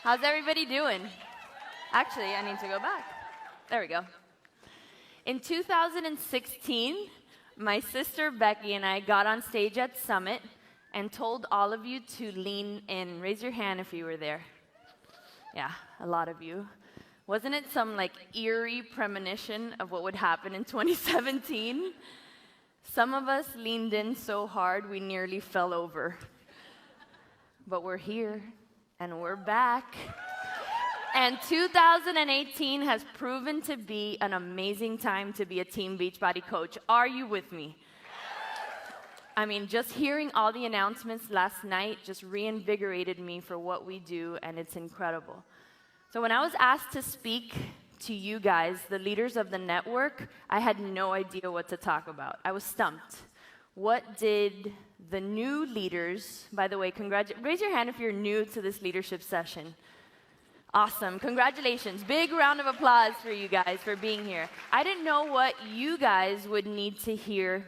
How's everybody doing? Actually, I need to go back. There we go. In 2016, my sister Becky and I got on stage at Summit and told all of you to lean in. Raise your hand if you were there. Yeah, a lot of you. Wasn't it some eerie premonition of what would happen in 2017? Some of us leaned in so hard we nearly fell over. But we're here, and we're back. And 2018 has proven to be an amazing time to be a Team Beachbody coach. Are you with me? I mean, just hearing all the announcements last night just reinvigorated me for what we do, and it's incredible. So when I was asked to speak to you guys, the leaders of the network, I had no idea what to talk about. I was stumped. What did the new leaders, by the way, raise your hand if you're new to this leadership session. Awesome, congratulations. Big round of applause for you guys for being here. I didn't know what you guys would need to hear,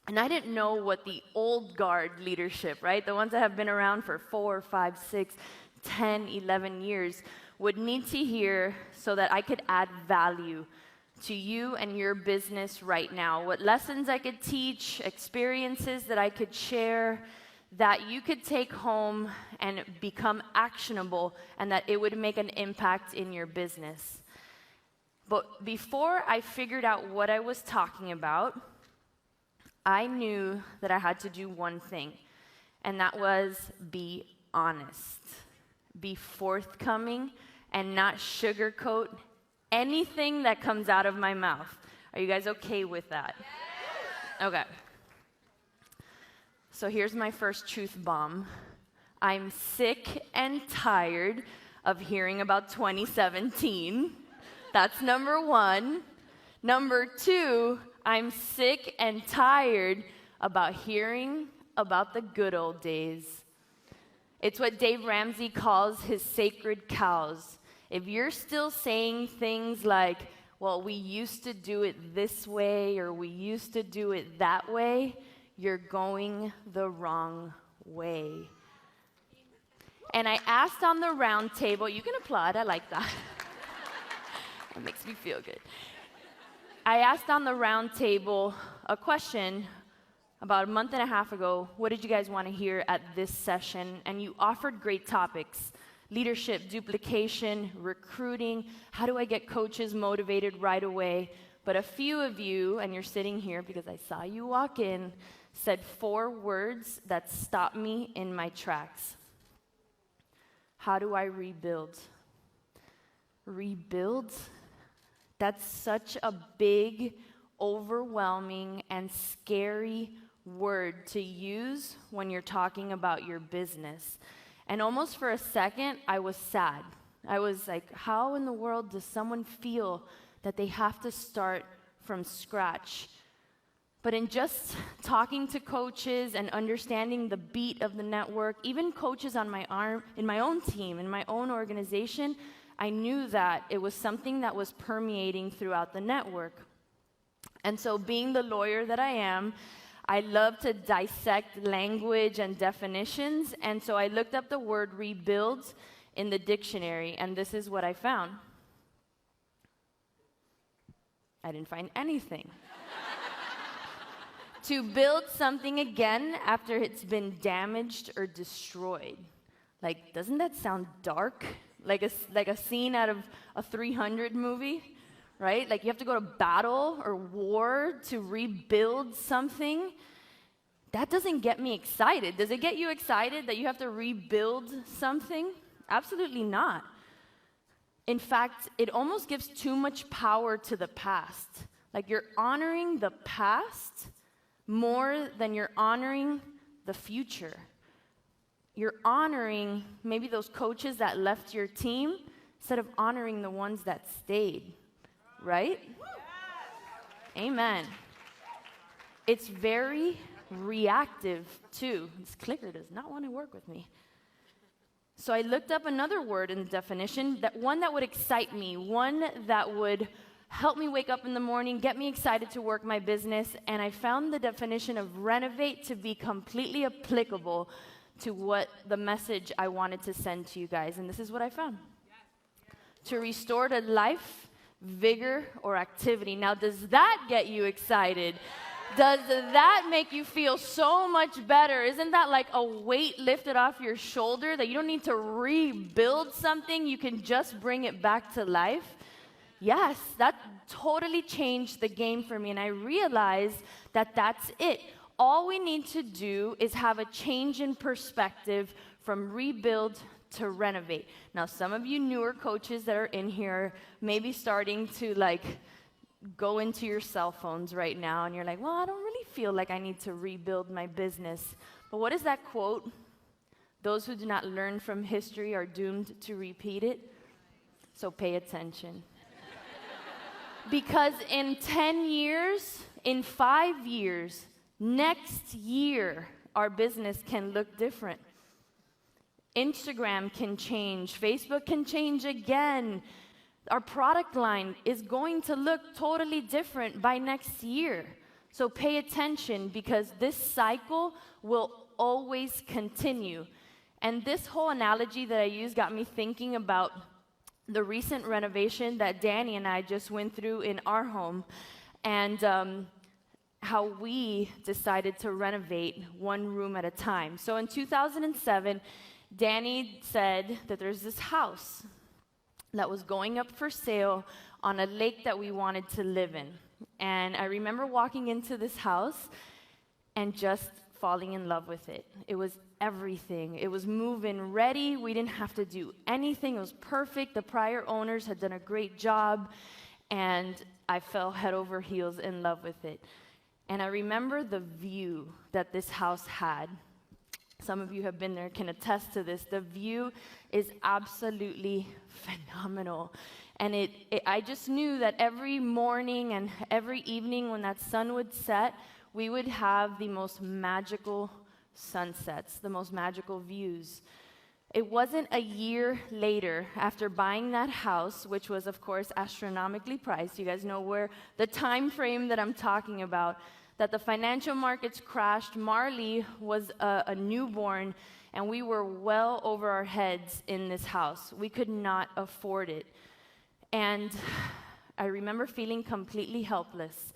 and I didn't know what the old guard leadership, right? The ones that have been around for 4, 5, 6, 10, 11 years would need to hear so that I could add value to you and your business right now. What lessons I could teach, experiences that I could share, that you could take home and become actionable, and that it would make an impact in your business. But before I figured out what I was talking about, I knew that I had to do one thing, and that was be honest, be forthcoming, and not sugarcoat anything that comes out of my mouth. Are you guys okay with that? Okay. So here's my first truth bomb. I'm sick and tired of hearing about 2017. That's number one. Number two, I'm sick and tired about hearing about the good old days. It's what Dave Ramsey calls his sacred cows. If you're still saying things like, well, we used to do it this way, or we used to do it that way, you're going the wrong way. And I asked on the round table, you can applaud, I like that. That makes me feel good. I asked on the round table a question about a month and a half ago. What did you guys want to hear at this session? And you offered great topics: leadership, duplication, recruiting. How do I get coaches motivated right away? But a few of you, and you're sitting here because I saw you walk in, said 4 words that stopped me in my tracks. How do I rebuild? Rebuild? That's such a big, overwhelming, and scary word to use when you're talking about your business. And almost for a second, I was sad. I was like, how in the world does someone feel that they have to start from scratch? But in just talking to coaches and understanding the beat of the network, even coaches on my arm, in my own team, in my own organization, I knew that it was something that was permeating throughout the network. And so being the lawyer that I am, I love to dissect language and definitions, and so I looked up the word rebuild in the dictionary, and this is what I found. I didn't find anything. To build something again after it's been damaged or destroyed. Doesn't that sound dark? Like a scene out of a 300 movie, right? You have to go to battle or war to rebuild something. That doesn't get me excited. Does it get you excited that you have to rebuild something? Absolutely not. In fact, it almost gives too much power to the past. You're honoring the past more than you're honoring the future. You're honoring maybe those coaches that left your team instead of honoring the ones that stayed, right? Amen. It's very reactive, too. This clicker does not want to work with me. So I looked up another word in the definition, one that would excite me, one that would help me wake up in the morning, get me excited to work my business, and I found the definition of renovate to be completely applicable to what the message I wanted to send to you guys, and this is what I found. To restore to life, vigor, or activity. Now, does that get you excited? Does that make you feel so much better? Isn't that like a weight lifted off your shoulder that you don't need to rebuild something, you can just bring it back to life? Yes, that totally changed the game for me, and I realized that that's it. All we need to do is have a change in perspective from rebuild to renovate. Now, some of you newer coaches that are in here may be starting to go into your cell phones right now, and you're like, well, I don't really feel like I need to rebuild my business. But what is that quote? Those who do not learn from history are doomed to repeat it. So pay attention. Because in 10 years, in 5 years, next year, our business can look different. Instagram can change. Facebook can change again. Our product line is going to look totally different by next year. So pay attention, because this cycle will always continue. And this whole analogy that I use got me thinking about the recent renovation that Danny and I just went through in our home, and how we decided to renovate one room at a time. So in 2007, Danny said that there's this house that was going up for sale on a lake that we wanted to live in. And I remember walking into this house and just falling in love with it. It was everything. It was move-in ready. We didn't have to do anything. It was perfect. The prior owners had done a great job, and I fell head over heels in love with it. And I remember the view that this house had. Some of you have been there, can attest to this. The view is absolutely phenomenal. And I just knew that every morning and every evening when that sun would set, we would have the most magical sunsets, the most magical views. It wasn't a year later, after buying that house, which was, of course, astronomically priced. You guys know where the time frame that I'm talking about, that the financial markets crashed. Marley was a newborn, and we were well over our heads in this house. We could not afford it. And I remember feeling completely helpless.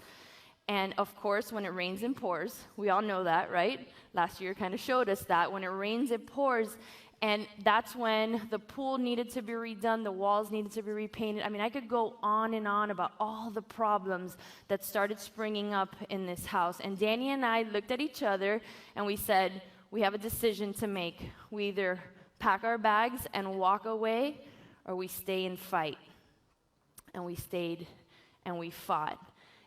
And of course, when it rains and pours, we all know that, right? Last year kind of showed us that. When it rains, it pours. And that's when the pool needed to be redone, the walls needed to be repainted. I mean, I could go on and on about all the problems that started springing up in this house. And Danny and I looked at each other and we said, we have a decision to make. We either pack our bags and walk away, or we stay and fight. And we stayed and we fought.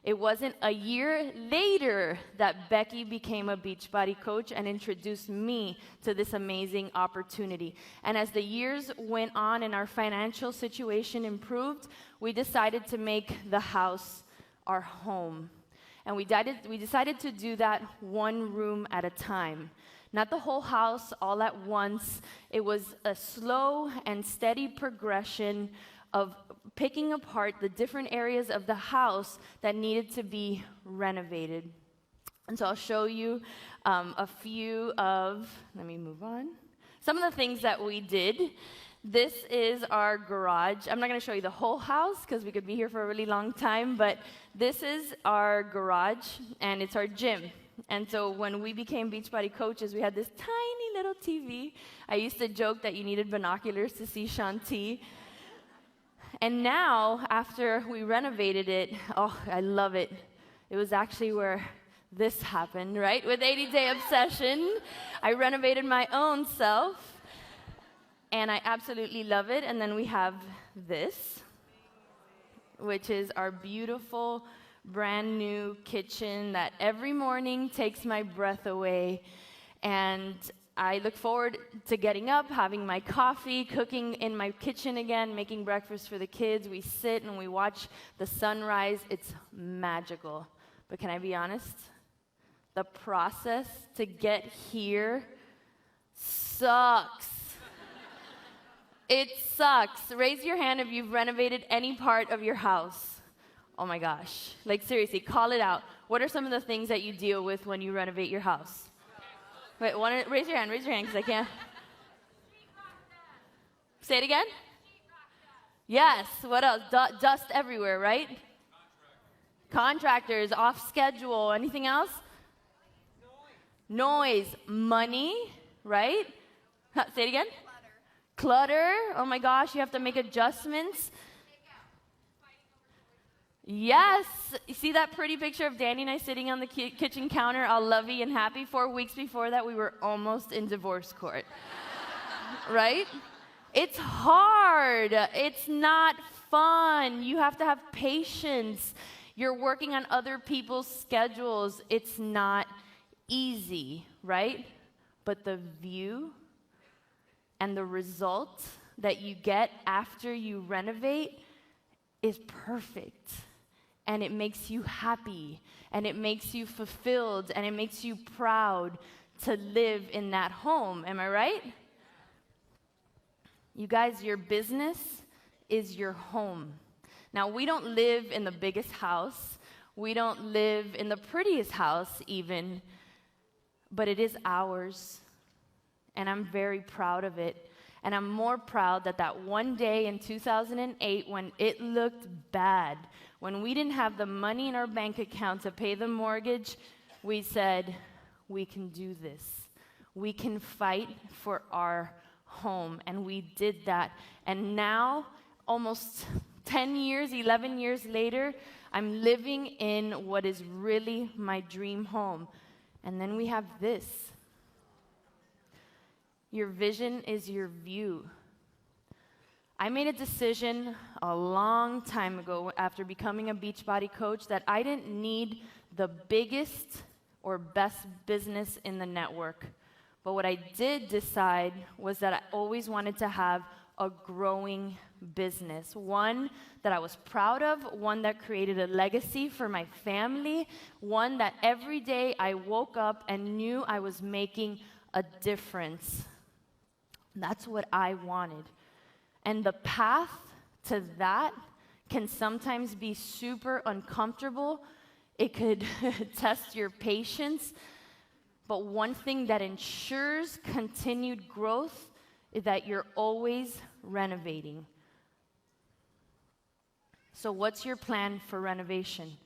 It wasn't a year later that Becky became a Beachbody coach and introduced me to this amazing opportunity. And as the years went on and our financial situation improved, we decided to make the house our home. And we decided to do that one room at a time. Not the whole house all at once. It was a slow and steady progression of picking apart the different areas of the house that needed to be renovated. And so I'll show you a few of, let me move on, some of the things that we did. This is our garage. I'm not going to show you the whole house because we could be here for a really long time, but this is our garage, and it's our gym. And so when we became Beachbody coaches, we had this tiny little TV. I used to joke that you needed binoculars to see Shanti. And now, after we renovated it, oh, I love it. It was actually where this happened, right? With 80 Day Obsession, I renovated my own self, and I absolutely love it. And then we have this, which is our beautiful, brand new kitchen that every morning takes my breath away. And I look forward to getting up, having my coffee, cooking in my kitchen again, making breakfast for the kids. We sit and we watch the sunrise. It's magical. But can I be honest? The process to get here sucks. It sucks. Raise your hand if you've renovated any part of your house. Oh my gosh. Like seriously, call it out. What are some of the things that you deal with when you renovate your house? Wait, raise your hand, because I can't. Say it again? Yes, what else? Dust everywhere, right? Contractors, off schedule, anything else? Noise, money, right? Say it again? Clutter, oh my gosh, you have to make adjustments. Yes, you see that pretty picture of Danny and I sitting on the kitchen counter, all lovey and happy? 4 weeks before that, we were almost in divorce court, right? It's hard. It's not fun. You have to have patience. You're working on other people's schedules. It's not easy, right? But the view and the result that you get after you renovate is perfect. And it makes you happy, and it makes you fulfilled, and it makes you proud to live in that home. Am I right? You guys, your business is your home. Now, we don't live in the biggest house. We don't live in the prettiest house even, but it is ours. And I'm very proud of it. And I'm more proud that one day in 2008, when it looked bad, when we didn't have the money in our bank account to pay the mortgage, we said, we can do this. We can fight for our home. And we did that. And now, almost 10 years, 11 years later, I'm living in what is really my dream home. And then we have this. Your vision is your view. I made a decision a long time ago after becoming a Beachbody coach that I didn't need the biggest or best business in the network. But what I did decide was that I always wanted to have a growing business, one that I was proud of, one that created a legacy for my family, one that every day I woke up and knew I was making a difference. That's what I wanted. And the path to that can sometimes be super uncomfortable. It could test your patience. But one thing that ensures continued growth is that you're always renovating. So what's your plan for renovation?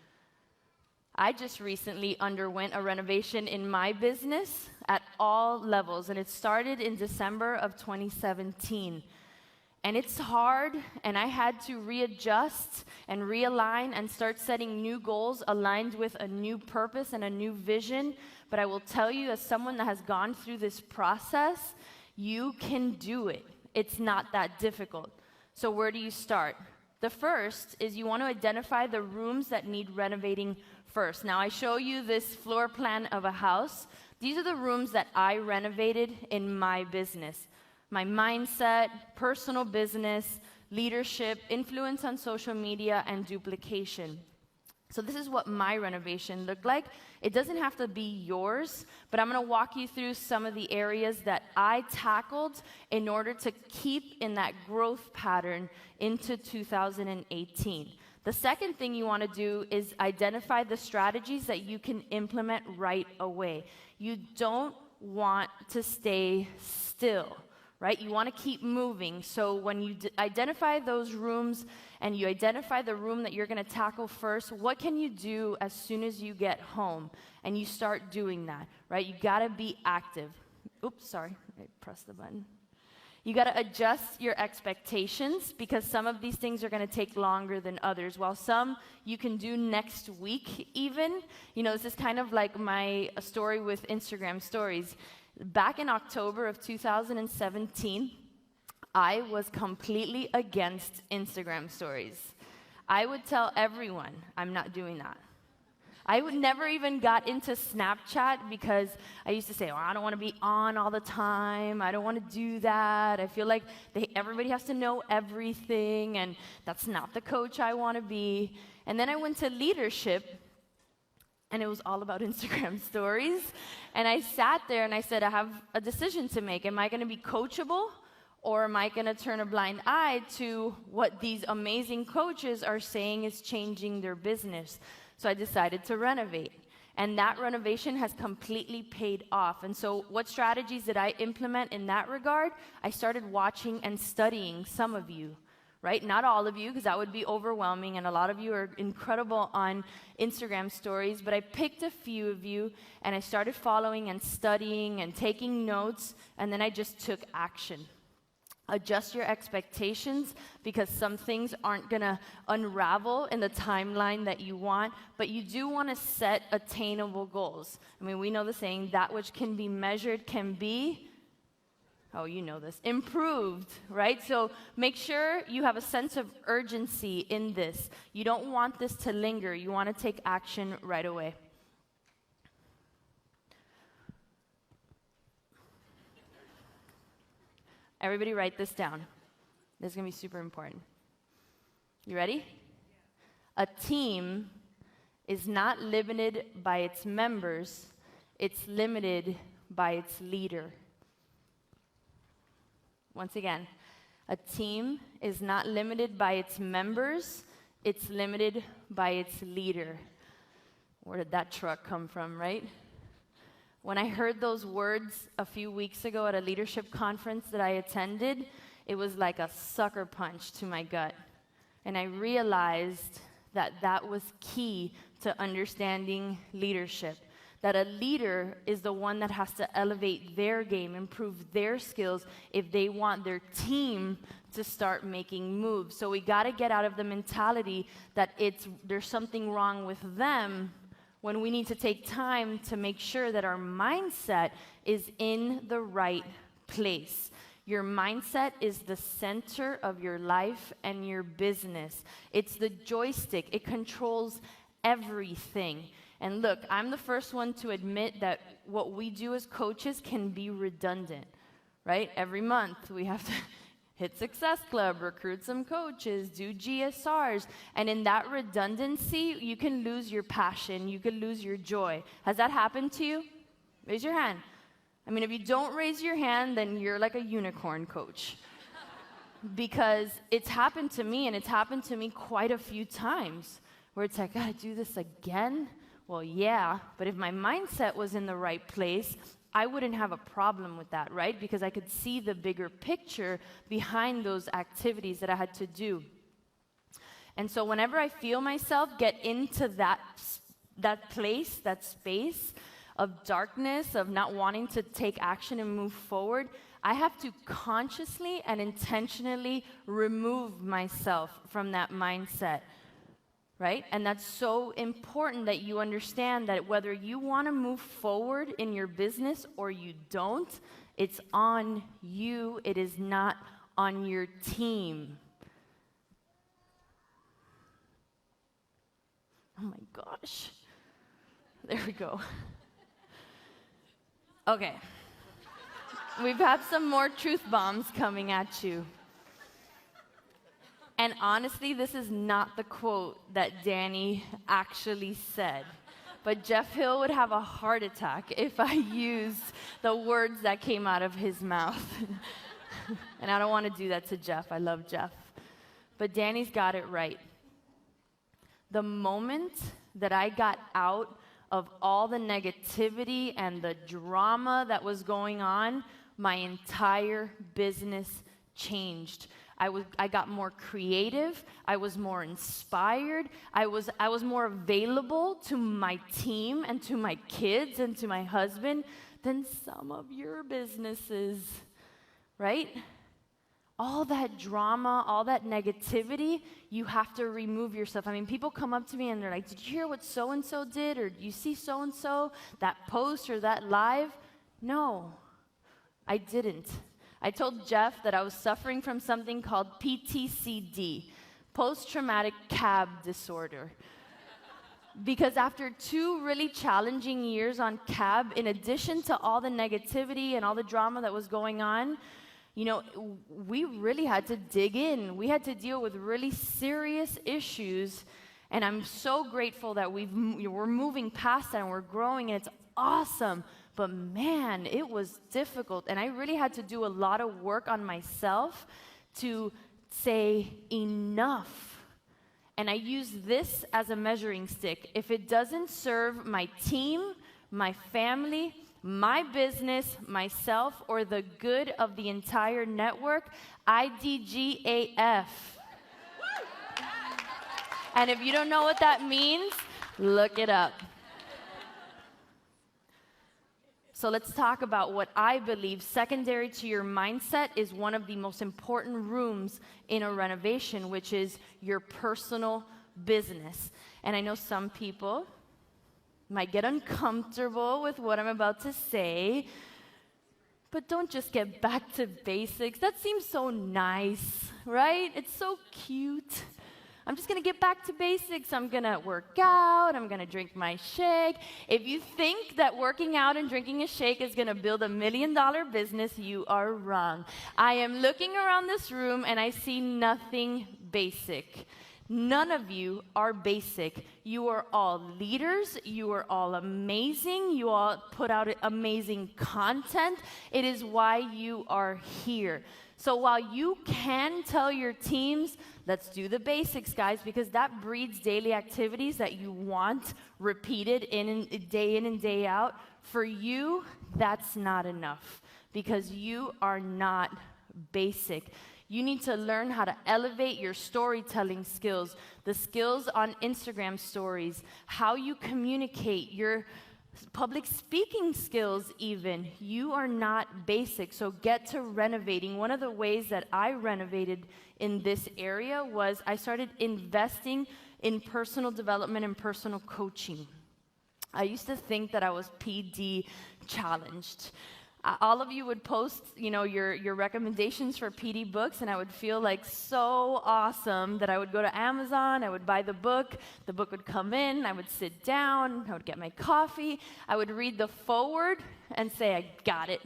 I just recently underwent a renovation in my business at all levels, and it started in December of 2017. And it's hard, and I had to readjust and realign and start setting new goals aligned with a new purpose and a new vision. But I will tell you, as someone that has gone through this process, you can do it. It's not that difficult. So where do you start? The first is you want to identify the rooms that need renovating first. Now, I show you this floor plan of a house. These are the rooms that I renovated in my business. My mindset, personal business, leadership, influence on social media, and duplication. So this is what my renovation looked like. It doesn't have to be yours, but I'm going to walk you through some of the areas that I tackled in order to keep in that growth pattern into 2018. The second thing you want to do is identify the strategies that you can implement right away. You don't want to stay still, right? You want to keep moving. So when you identify those rooms and you identify the room that you're going to tackle first, what can you do as soon as you get home? And you start doing that, right? You got to be active. Oops, sorry, I pressed the button. You got to adjust your expectations because some of these things are going to take longer than others. While some you can do next week even. You know, this is kind of like my story with Instagram stories. Back in October of 2017, I was completely against Instagram stories. I would tell everyone, I'm not doing that. I would never even got into Snapchat because I used to say, oh, I don't want to be on all the time. I don't want to do that. I feel like everybody has to know everything, and that's not the coach I want to be. And then I went to leadership, and it was all about Instagram stories. And I sat there and I said, I have a decision to make. Am I going to be coachable, or am I going to turn a blind eye to what these amazing coaches are saying is changing their business? So I decided to renovate. And that renovation has completely paid off. And so what strategies did I implement in that regard? I started watching and studying some of you, right? Not all of you, because that would be overwhelming, and a lot of you are incredible on Instagram stories, but I picked a few of you, and I started following and studying and taking notes, and then I just took action. Adjust your expectations, because some things aren't going to unravel in the timeline that you want, but you do want to set attainable goals. I mean, we know the saying, that which can be measured can be, oh, you know this, improved, right? So make sure you have a sense of urgency in this. You don't want this to linger. You want to take action right away. Everybody write this down. This is going to be super important. You ready? A team is not limited by its members. It's limited by its leader. Once again, a team is not limited by its members. It's limited by its leader. Where did that truck come from, right? When I heard those words a few weeks ago at a leadership conference that I attended, it was like a sucker punch to my gut. And I realized that that was key to understanding leadership. That a leader is the one that has to elevate their game, improve their skills if they want their team to start making moves. So we got to get out of the mentality that there's something wrong with them, when we need to take time to make sure that our mindset is in the right place. Your mindset is the center of your life and your business. It's the joystick. It controls everything. And look, I'm the first one to admit that what we do as coaches can be redundant, right? Every month we have to hit Success Club, recruit some coaches, do GSRs. And in that redundancy, you can lose your passion. You can lose your joy. Has that happened to you? Raise your hand. I mean, if you don't raise your hand, then you're like a unicorn coach. Because it's happened to me, and it's happened to me quite a few times, where it's like, gotta do this again? Well, yeah, but if my mindset was in the right place, I wouldn't have a problem with that, right? Because I could see the bigger picture behind those activities that I had to do. And so whenever I feel myself get into that place, that space of darkness, of not wanting to take action and move forward, I have to consciously and intentionally remove myself from that mindset. Right? And that's so important that you understand that whether you want to move forward in your business or you don't, it's on you. It is not on your team. Oh my gosh. There we go. Okay. We've had some more truth bombs coming at you. And honestly, this is not the quote that Danny actually said. But Jeff Hill would have a heart attack if I used the words that came out of his mouth. And I don't want to do that to Jeff. I love Jeff. But Danny's got it right. The moment that I got out of all the negativity and the drama that was going on, my entire business changed. I got more creative. I was more inspired. I was more available to my team and to my kids and to my husband than some of your businesses, right? All that drama, all that negativity, you have to remove yourself. I mean, people come up to me and they're like, did you hear what so-and-so did? Or do you see so-and-so, that post or that live? No, I didn't. I told Jeff that I was suffering from something called PTCD, post-traumatic cab disorder. Because after 2 really challenging years on cab, in addition to all the negativity and all the drama that was going on, you know, we really had to dig in. We had to deal with really serious issues, and I'm so grateful that we're moving past that and we're growing, and it's awesome. But man, it was difficult, and I really had to do a lot of work on myself to say enough and I use this as a measuring stick. If it doesn't serve my team, my family, my business, myself, or the good of the entire network, IDGAF. And if you don't know what that means, look it up. So let's talk about what I believe secondary to your mindset is one of the most important rooms in a renovation, which is your personal business. And I know some people might get uncomfortable with what I'm about to say, but don't just get back to basics. That seems so nice, right? It's so cute. I'm just going to get back to basics. I'm going to work out. I'm going to drink my shake. If you think that working out and drinking a shake is going to build $1 million business, you are wrong. I am looking around this room and I see nothing basic. None of you are basic. You are all leaders. You are all amazing. You all put out amazing content. It is why you are here. So while you can tell your teams, let's do the basics, guys, because that breeds daily activities that you want repeated in and day out. For you, that's not enough because you are not basic. You need to learn how to elevate your storytelling skills, the skills on Instagram stories, how you communicate, your public speaking skills even. You are not basic, so get to renovating. One of the ways that I renovated in this area was I started investing in personal development and personal coaching. I used to think that I was PD challenged. All of you would post, your recommendations for PD books, and I would feel like so awesome that I would go to Amazon, I would buy the book would come in, I would sit down, I would get my coffee, I would read the foreword and say, I got it.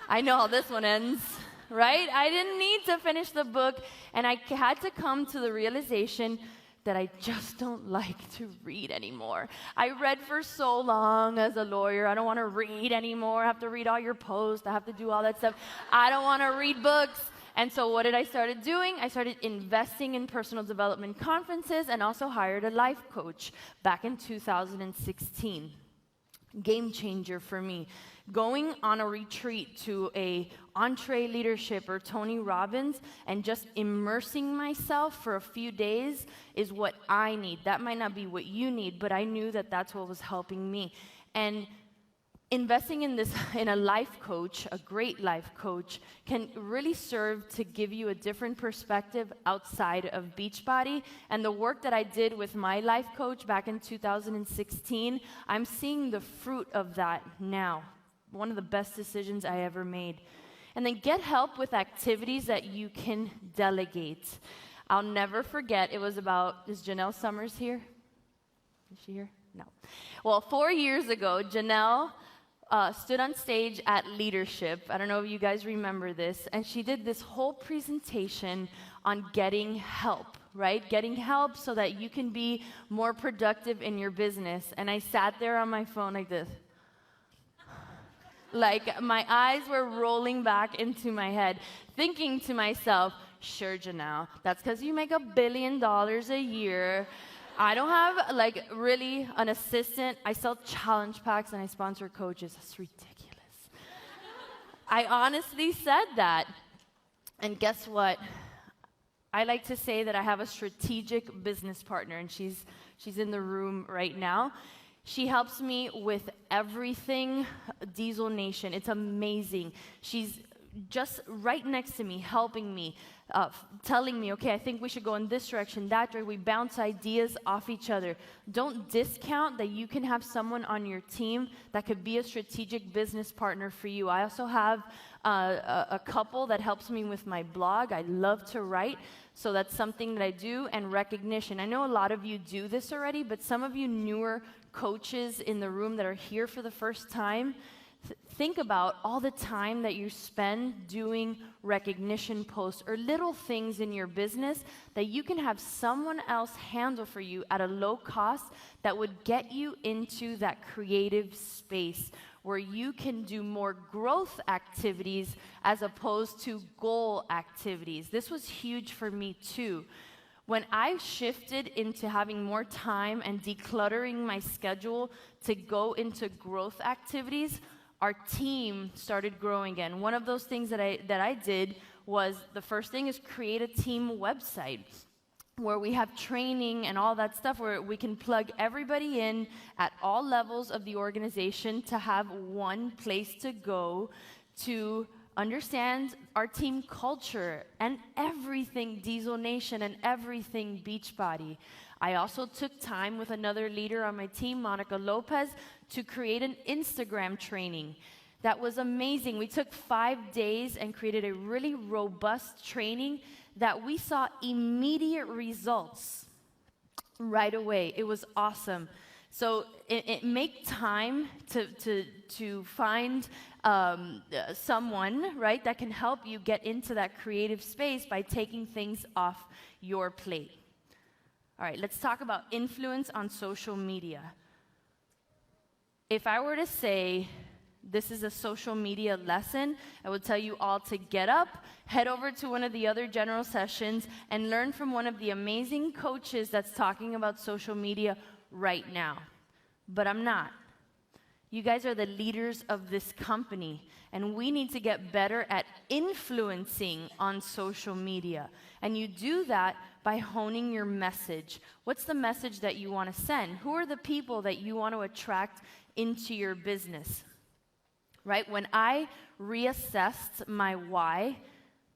I know how this one ends, right? I didn't need to finish the book, and I had to come to the realization that I just don't like to read anymore. I read for so long as a lawyer. I don't want to read anymore. I have to read all your posts. I have to do all that stuff. I don't want to read books. And so what did I start doing? I started investing in personal development conferences and also hired a life coach back in 2016. Game changer for me. Going on a retreat to a Entree Leadership or Tony Robbins and just immersing myself for a few days is what I need. That might not be what you need, but I knew that that's what was helping me. And investing in a life coach, a great life coach, can really serve to give you a different perspective outside of Beachbody. And the work that I did with my life coach back in 2016, I'm seeing the fruit of that now. One of the best decisions I ever made. And then get help with activities that you can delegate. I'll never forget, is Janelle Summers here? Is she here? No. Well, 4 years ago, Janelle stood on stage at Leadership. I don't know if you guys remember this. And she did this whole presentation on getting help, right? Getting help so that you can be more productive in your business. And I sat there on my phone like this. Like, my eyes were rolling back into my head, thinking to myself, sure, Janelle, that's because you make $1 billion a year. I don't have, really an assistant. I sell challenge packs and I sponsor coaches. That's ridiculous. I honestly said that. And guess what? I like to say that I have a strategic business partner, and she's in the room right now. She helps me with everything Diesel Nation. It's amazing. She's just right next to me, helping me, telling me, okay, I think we should go in this direction, that direction. We bounce ideas off each other. Don't discount that you can have someone on your team that could be a strategic business partner for you. I also have a couple that helps me with my blog. I love to write, so that's something that I do, and recognition. I know a lot of you do this already, but some of you newer coaches in the room that are here for the first time, think about all the time that you spend doing recognition posts or little things in your business that you can have someone else handle for you at a low cost that would get you into that creative space where you can do more growth activities as opposed to goal activities. This was huge for me too. When I shifted into having more time and decluttering my schedule to go into growth activities, our team started growing again. One of those things that I did was, the first thing is create a team website where we have training and all that stuff, where we can plug everybody in at all levels of the organization to have one place to go to understand our team culture and everything Diesel Nation and everything Beachbody. I also took time with another leader on my team, Monica Lopez, to create an Instagram training. That was amazing. We took 5 days and created a really robust training that we saw immediate results right away. It was awesome. So make time to find someone, right, that can help you get into that creative space by taking things off your plate. All right, let's talk about influence on social media. If I were to say this is a social media lesson, I would tell you all to get up, head over to one of the other general sessions, and learn from one of the amazing coaches that's talking about social media right now. But I'm not. You guys are the leaders of this company, and we need to get better at influencing on social media. And you do that by honing your message. What's the message that you want to send? Who are the people that you want to attract into your business? Right? When I reassessed my why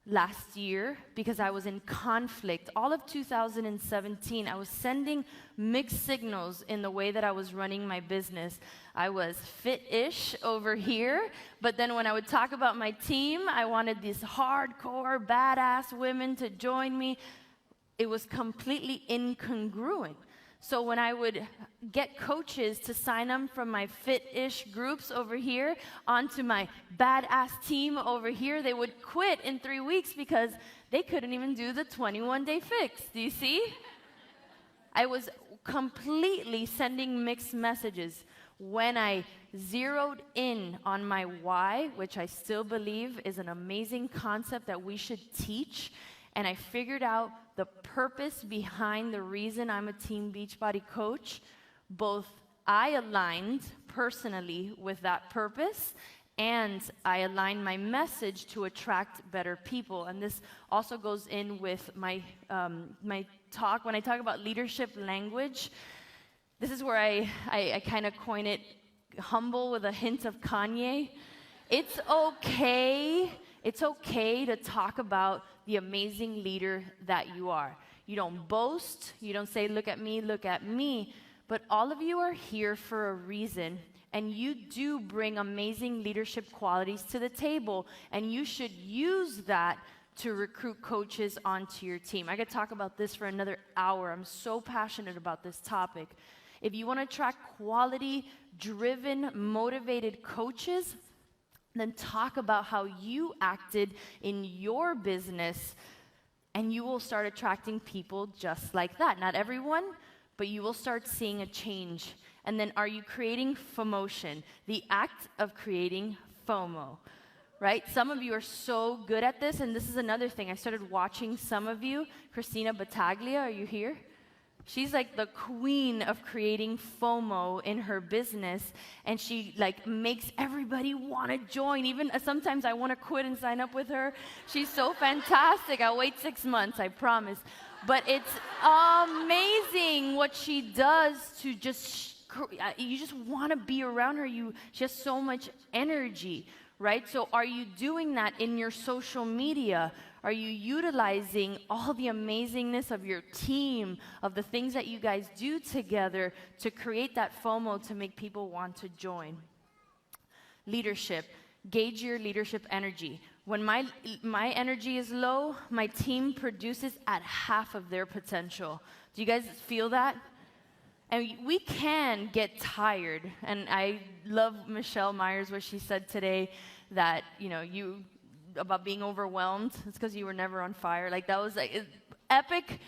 last year, because I was in conflict, all of 2017, I was sending mixed signals in the way that I was running my business. I was fit-ish over here, but then when I would talk about my team, I wanted these hardcore, badass women to join me. It was completely incongruent. So when I would get coaches to sign up from my fit-ish groups over here onto my badass team over here, they would quit in 3 weeks because they couldn't even do the 21-day fix. Do you see? I was completely sending mixed messages. When I zeroed in on my why, which I still believe is an amazing concept that we should teach, and I figured out the purpose behind the reason I'm a Team Beachbody coach, both I aligned personally with that purpose, and I aligned my message to attract better people. And this also goes in with my talk. When I talk about leadership language, this is where I kind of coin it humble with a hint of Kanye. It's okay to talk about the amazing leader that you are. You don't boast. You don't say, look at me, look at me. But all of you are here for a reason, and you do bring amazing leadership qualities to the table, and you should use that to recruit coaches onto your team. I could talk about this for another hour. I'm so passionate about this topic. If you want to attract quality, driven, motivated coaches, then talk about how you acted in your business, and you will start attracting people just like that. Not everyone, but you will start seeing a change. And then, are you creating FOMOtion, the act of creating FOMO, right? Some of you are so good at this, and this is another thing. I started watching some of you. Kristina Delgado, are you here? She's like the queen of creating FOMO in her business, and she like makes everybody want to join. Even sometimes I want to quit and sign up with her. She's so fantastic. I'll wait 6 months, I promise. But it's amazing what she does to just, you just want to be around her. She has so much energy, right? So are you doing that in your social media? Are you utilizing all the amazingness of your team, of the things that you guys do together to create that FOMO to make people want to join? Leadership. Gauge your leadership energy. When my energy is low, my team produces at half of their potential. Do you guys feel that? And we can get tired. And I love Michelle Myers, what she said today, that, about being overwhelmed. It's because you were never on fire. Like, that was like epic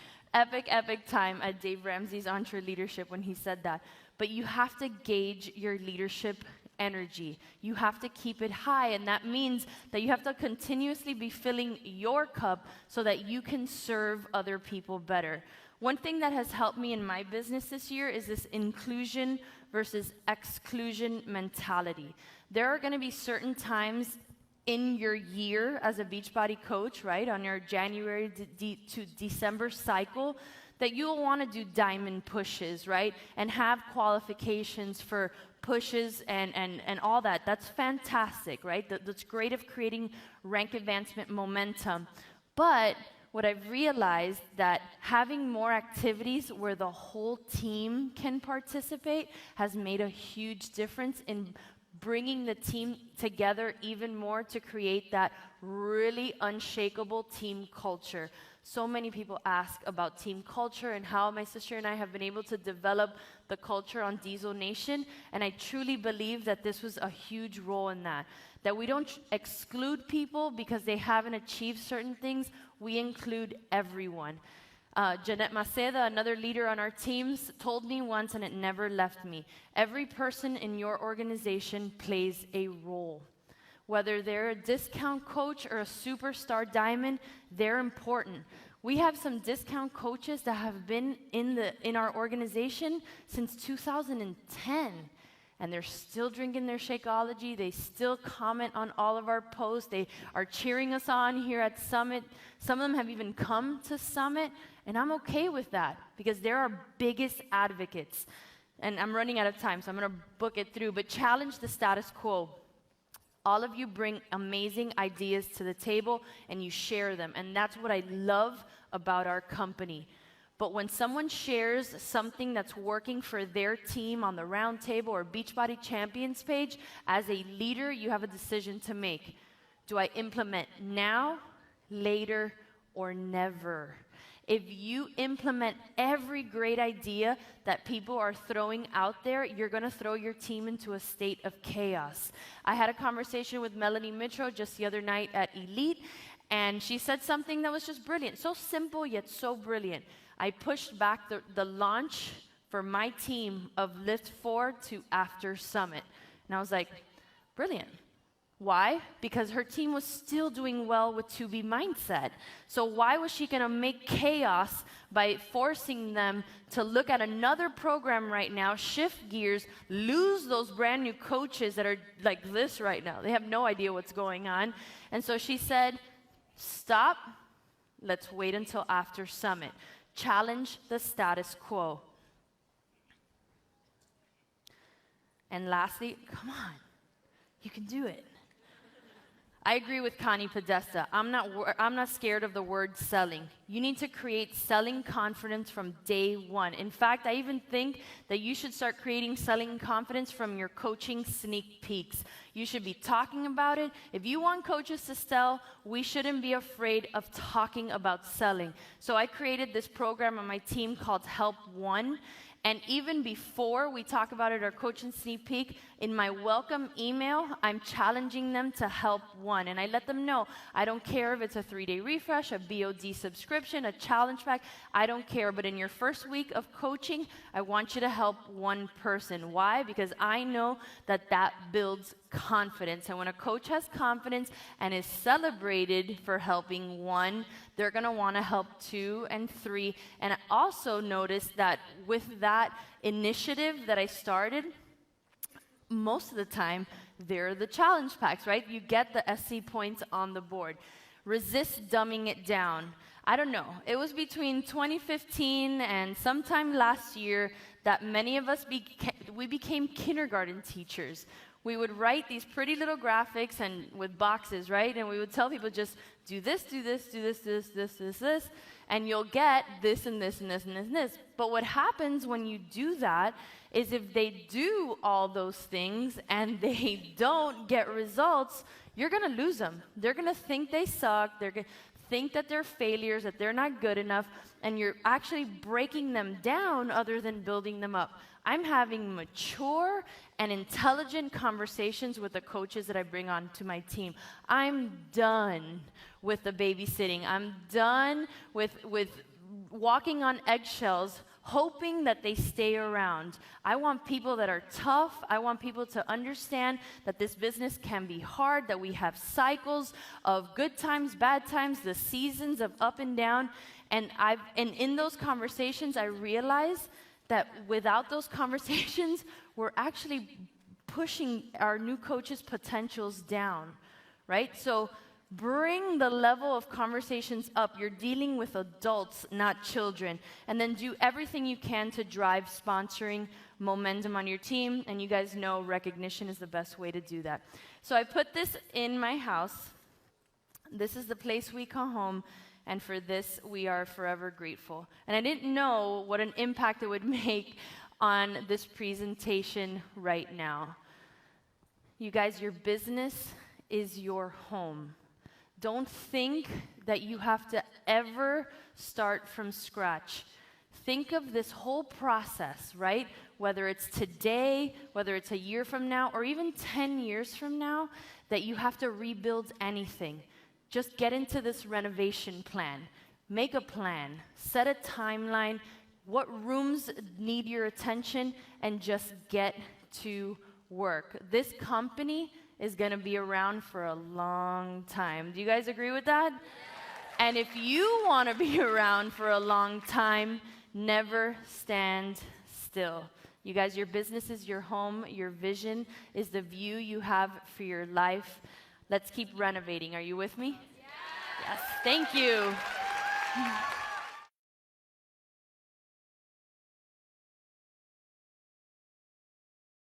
time at Dave Ramsey's Entre Leadership when he said that. But you have to gauge your leadership energy. You have to keep it high, and that means that you have to continuously be filling your cup so that you can serve other people better. One thing that has helped me in my business this year is this inclusion versus exclusion mentality. There are going to be certain times in your year as a Beachbody coach, right, on your January to December cycle, that you'll want to do diamond pushes, right, and have qualifications for pushes and all that. That's fantastic, right? That's great of creating rank advancement momentum. But what I've realized that having more activities where the whole team can participate has made a huge difference in bringing the team together even more to create that really unshakable team culture. So many people ask about team culture and how my sister and I have been able to develop the culture on Diesel Nation, and I truly believe that this was a huge role in that. That we don't exclude people because they haven't achieved certain things, we include everyone. Jeanette Maceda, another leader on our teams, told me once, and it never left me, every person in your organization plays a role. Whether they're a discount coach or a superstar diamond, they're important. We have some discount coaches that have been in our organization since 2010. And they're still drinking their Shakeology. They still comment on all of our posts. They are cheering us on here at Summit. Some of them have even come to Summit, and I'm okay with that because they're our biggest advocates. And I'm running out of time, so I'm going to book it through. But challenge the status quo. All of you bring amazing ideas to the table, and you share them. And that's what I love about our company. But when someone shares something that's working for their team on the Roundtable or Beachbody Champions page, as a leader, you have a decision to make. Do I implement now, later, or never? If you implement every great idea that people are throwing out there, you're going to throw your team into a state of chaos. I had a conversation with Melanie Mitro just the other night at Elite, and she said something that was just brilliant. So simple, yet so brilliant. I pushed back the launch for my team of Lift 4 to after Summit. And I was like, brilliant. Why? Because her team was still doing well with 2B mindset. So why was she going to make chaos by forcing them to look at another program right now, shift gears, lose those brand new coaches that are like this right now? They have no idea what's going on. And so she said, stop. Let's wait until after Summit. Challenge the status quo. And lastly, come on, you can do it. I agree with Connie Podesta. I'm not scared of the word selling. You need to create selling confidence from day one. In fact, I even think that you should start creating selling confidence from your coaching sneak peeks. You should be talking about it. If you want coaches to sell, we shouldn't be afraid of talking about selling. So I created this program on my team called Help One. And even before we talk about it, our coaching sneak peek, in my welcome email, I'm challenging them to help one. And I let them know, I don't care if it's a 3-day refresh, a BOD subscription, a challenge pack, I don't care. But in your first week of coaching, I want you to help one person. Why? Because I know that that builds confidence. And when a coach has confidence and is celebrated for helping one, they're going to want to help 2 and 3. And I also noticed that with that initiative that I started, most of the time, they're the challenge packs, right? You get the SC points on the board. Resist dumbing it down. I don't know. It was between 2015 and sometime last year that many of us became kindergarten teachers. We would write these pretty little graphics and with boxes, right? And we would tell people just do this, do this, do this, this, this, this, this, and you'll get this and this and this and this and this. But what happens when you do that is if they do all those things and they don't get results, you're going to lose them. They're going to think they suck. They're going to think that they're failures, that they're not good enough, and you're actually breaking them down other than building them up. I'm having mature and intelligent conversations with the coaches that I bring on to my team. I'm done with the babysitting. I'm done with walking on eggshells, hoping that they stay around. I want people that are tough. I want people to understand that this business can be hard, that we have cycles of good times, bad times, the seasons of up and down. And in those conversations, I realized that without those conversations, we're actually pushing our new coaches' potentials down, right? So bring the level of conversations up. You're dealing with adults, not children. And then do everything you can to drive sponsoring momentum on your team. And you guys know recognition is the best way to do that. So I put this in my house. This is the place we call home. And for this, we are forever grateful. And I didn't know what an impact it would make on this presentation right now. You guys, your business is your home. Don't think that you have to ever start from scratch. Think of this whole process, right? Whether it's today, whether it's a year from now, or even 10 years from now, that you have to rebuild anything. Just get into this renovation plan. Make a plan. Set a timeline. What rooms need your attention? And just get to work. This company is going to be around for a long time. Do you guys agree with that? Yes. And if you want to be around for a long time, never stand still. You guys, your business is your home. Your vision is the view you have for your life. Let's keep renovating. Are you with me? Yes. Yes. Thank you.